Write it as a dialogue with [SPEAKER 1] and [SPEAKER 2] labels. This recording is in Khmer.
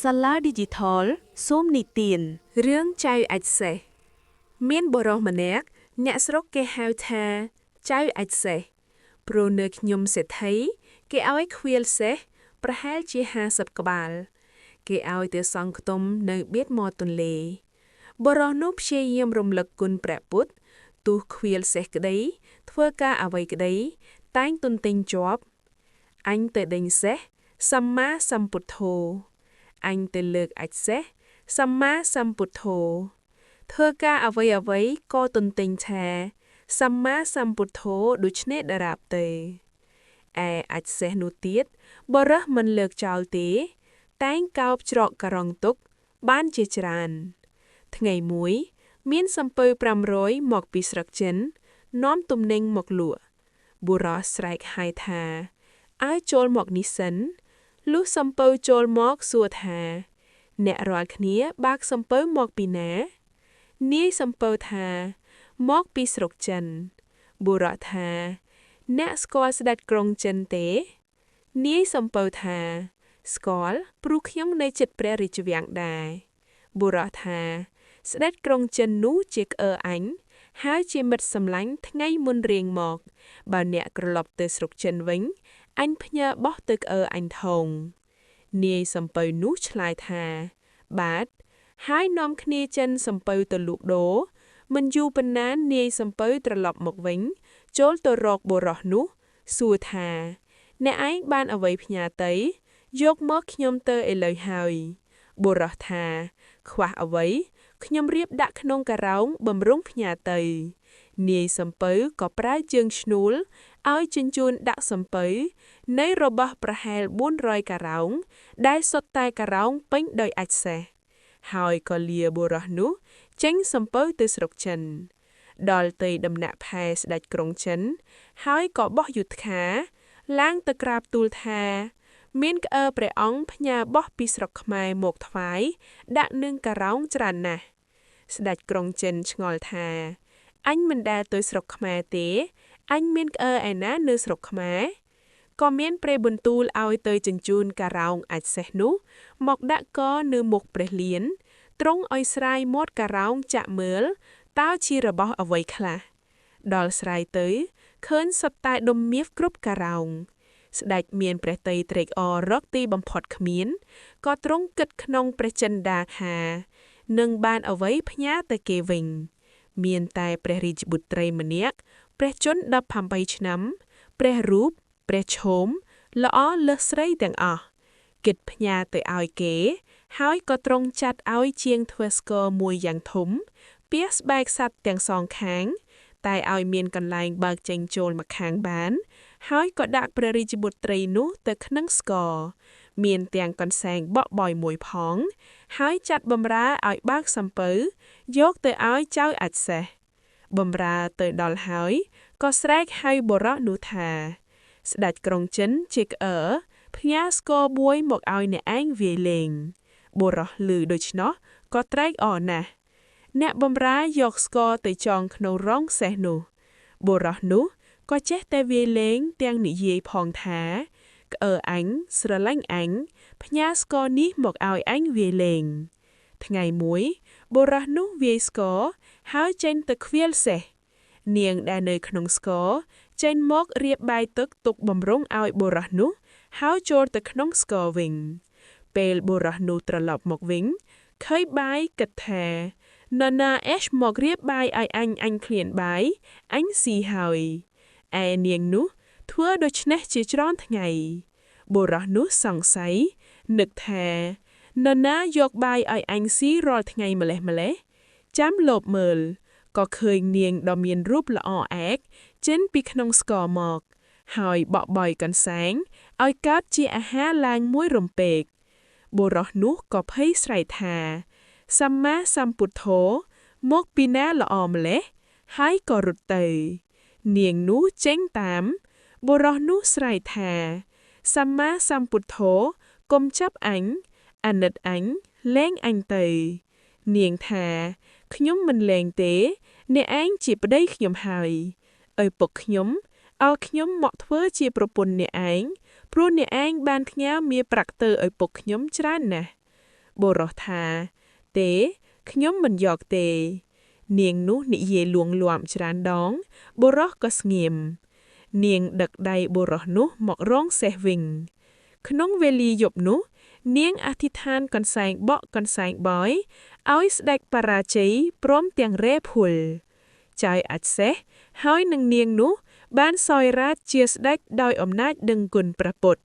[SPEAKER 1] សាឡាឌីជីថលសូមនិទាន
[SPEAKER 2] រឿងចៅអាចសេះមានបរិសម្នាក់អ្នកស្រុកគេហៅថាចៅអាចសេះព្រោះនៅខ្ញុំសេដ្ឋីគេឲ្យខ្វៀលសេះប្រហែលជា50ក្បាលគេឲ្យទៅសង់ខ្ទុំនៅបៀតមាត់ទន្លេបរិសនោះព្យាយាមរំលឹកគុណព្រះពុទ្ធទោះខ្វៀលសេះក្តីធ្វើការអ្វីក្តីតែងទន្ទិញជាប់អញទៅដេញសេះសម្មាសម្ពុទ្ធោអញទៅលើកអាចសេះសម្មាសម្ពុទ្ធោធ្វើការអ្វីក៏ទន្ទិញថាសម្មាសម្ពុទ្ធោដូច្នេះដរាបទេឯអាចសេះនោះទៀតបរិសមិនលើកចោលទេតែងកោបច្រកការ៉ុងទុកបានជាច្រើនថ្ងៃមួយមានសំពៅ500មកពីស្រុកចិននាំទំនិញមកលក់បុរសស្រែកហៅថាឲ្យចូលមកនេះសិនលុះសំពៅចូលមកសួរថាអ្នករាល់គ្នាបាក់សំពៅមកពីណានាយសំពៅថាមកពីស្រុកចិនបុរសថាអ្នកស្គាល់ស្ដេចក្រុងចិនទេនាយសំពៅថាស្គាល់ព្រោះខ្ញុំនៅជិតព្រះរាជវាំងដែរបុរសថាស្ដេចក្រុងចិននោះជាក្អឺអញហើយជាមិត្តសម្លាញ់ថ្ងៃមុនរៀងមកបើអ្នកក្រឡប់ទៅស្រុកចិនវិញអញផ្ញើបោះទៅក្អឺអញថងនាយសំពៅនោះឆ្លើយថាបាទហើយនាំគ្នាចិនសំពៅទៅលក់ដូរមិនយូរប៉ុណ្ណានាយសំពៅត្រឡប់មកវិញចូលទៅរកបុរសនោះសួរថាអ្នកឯងបានអ្វីផ្ញើទៅយកមកខ្ញុំទៅឥឡូវហើយបុរសថាខ្វះអ្វីខ្ញុំរៀបដាក់ក្នុងការ៉ោងបំរុងផ្ញើទៅនាយសំពៅក៏ប្រើជើងឈ្នួលឲ្យជញ្ជូនដាក់សំពៅនៃរបស់ប្រហែល400ការ៉ោងដែលសុទ្ធតែការ៉ោងពេញដោយអាចសេះហើយក៏លាបុរសនោះចេញសំពៅទៅស្រុកចិនដល់ទៅដំណាក់ផែស្ដេចក្រុងចិនហើយក៏បោះយុត្ខាឡើងទៅក្រាបទូលថាមានក្អឺព្រះអង្គផ្ញើបោះពីស្រុកខ្មែរមកថ្វាយដាក់នឹងការ៉ោងច្រើនណាស់ស្ដេចក្រុងចិនឆ្ងល់ថាអញមិនដែលទៅស្រុកខ្មែរទេអញមានក្អឺឯណានៅស្រុកខ្មែរក៏មានព្រះបន្ទូលឲ្យទៅជញ្ជូនការ៉ោងអាចសេះនោះមកដាក់កនៅមុខព្រះលៀនទ្រង់ឲ្យស្រាយមាត់ការ៉ោងចាក់មើលតើជារបស់អ្វីខ្លះដល់ស្រាយទៅឃើញសុទ្ធតែដុំមាសគ្រប់ការ៉ោងស្ដេចមានព្រះទ័យត្រេកអររកទីបំផុតគ្មានក៏ទ្រង់គិតក្នុងព្រះចិន្តាថានឹងបានអ្វីផ្ញើទៅគេវិញមានតែព្រះរាជបុត្រីម្នាក់ព្រះជន្ម18ឆ្នាំព្រះរូបព្រះឈោមល្អលើសស្រីទាំងអស់គិតផ្ញើទៅឲ្យគេហើយក៏ទ្រង់ចាត់ឲ្យជាងធ្វើស្គរមួយយ៉ាងធំពាសស្បែកសត្វទាំងសងខាងតែឲ្យមានកន្លែងបើកចេញចូលមកខាងបានហើយក៏ដាក់ព្រះរាជបុត្រីនោះទៅក្នុងស្គរមានទាំងកន្សែងបក់បោយមួយផងហើយចាត់បំរើឲ្យបើកសំពៅយកទៅឲ្យចៅអាចសេះបំរើទៅដល់ហើយក៏ស្រែកហៅបុរសនោះថាស្ដេចក្រុងចិនជាក្អឺផ្ញើស្គរមួយមកឲ្យអ្នកឯងវាយលេងបុរសឮដូច្នោះក៏ត្រេកអរណាស់អ្នកបំរើយកស្គរទៅចងក្នុងរងសេះនោះបុរសនោះក៏ចេះតែវាយលេងទាំងនិយាយផងថាក្អឺអញស្រឡាញ់អញផ្ញើស្គរនេះមកឲ្យអញវាយលេងថ្ងៃមួយបុរសនោះវាយស្គរហើយចេញទៅខ្វៀលសេះនាងដែលនៅក្នុងស្គរចេញមករៀបបាយទឹកទុកបំរុងឲ្យបុរសនោះហើយចូលទៅក្នុងស្គរវិញពេលបុរសនោះត្រឡប់មកវិញឃើញបាយគិតថានរណាអេសមករៀបបាយឲ្យអញឃ្លានបាយអញស៊ីហើយឯនាងនោះធ្វើដូច្នេះជាច្រើនថ្ងៃបុរសនោះសង្ស័យនឹកថានរណាយកបាយឲ្យអញស៊ីរាល់ថ្ងៃម្លេះចាំលបមើលក៏ឃើញនាងដ៏មានរូបល្អឯកចេញពីក្នុងស្គរមកហើយបក់បោយកន្សែងឲ្យកើតជាអាហារឡើងមួយរំពេកបុរសនោះក៏ភ័យស្រែកថាសម្មាសម្ពុទ្ធោមកពីណាល្អម្លេះហើយក៏រត់ទៅនាងនោះចេញតាមបុរសនោះស្រែកថាសម្មាសម្ពុទ្ធោកុំចាប់អញអាណិតអញលែងអញទៅនាងថាខ្ញុំមិនលែងទេអ្នកឯងជាប្តីខ្ញុំហើយឪពុកខ្ញុំឲ្យខ្ញុំមកធ្វើជាប្រពន្ធអ្នកឯងព្រោះអ្នកឯងបានផ្ញើមាសប្រាក់ទៅឪពុកខ្ញុំច្រើនណាស់ បុរសថាទេខ្ញុំមិនយកទេនាងនោះនិយាយលួងលោមច្រើនដងបុរសក៏ស្ងៀមនាងដឹកដៃបុរសនោះមករងសេះវិញក្នុងវេលាយប់នោះនាងអធិដ្ឋានកន្សែងបក់កន្សែងបយឲ្យស្ដេចបរាជ័យព្រមទាំងរែភុលចៅអាចសេះហើយនឹងនាងនោះបានសោយរាជ្យជាស្ដេចដោយអំណាចដឹងគុណព្រះពុទ្ធ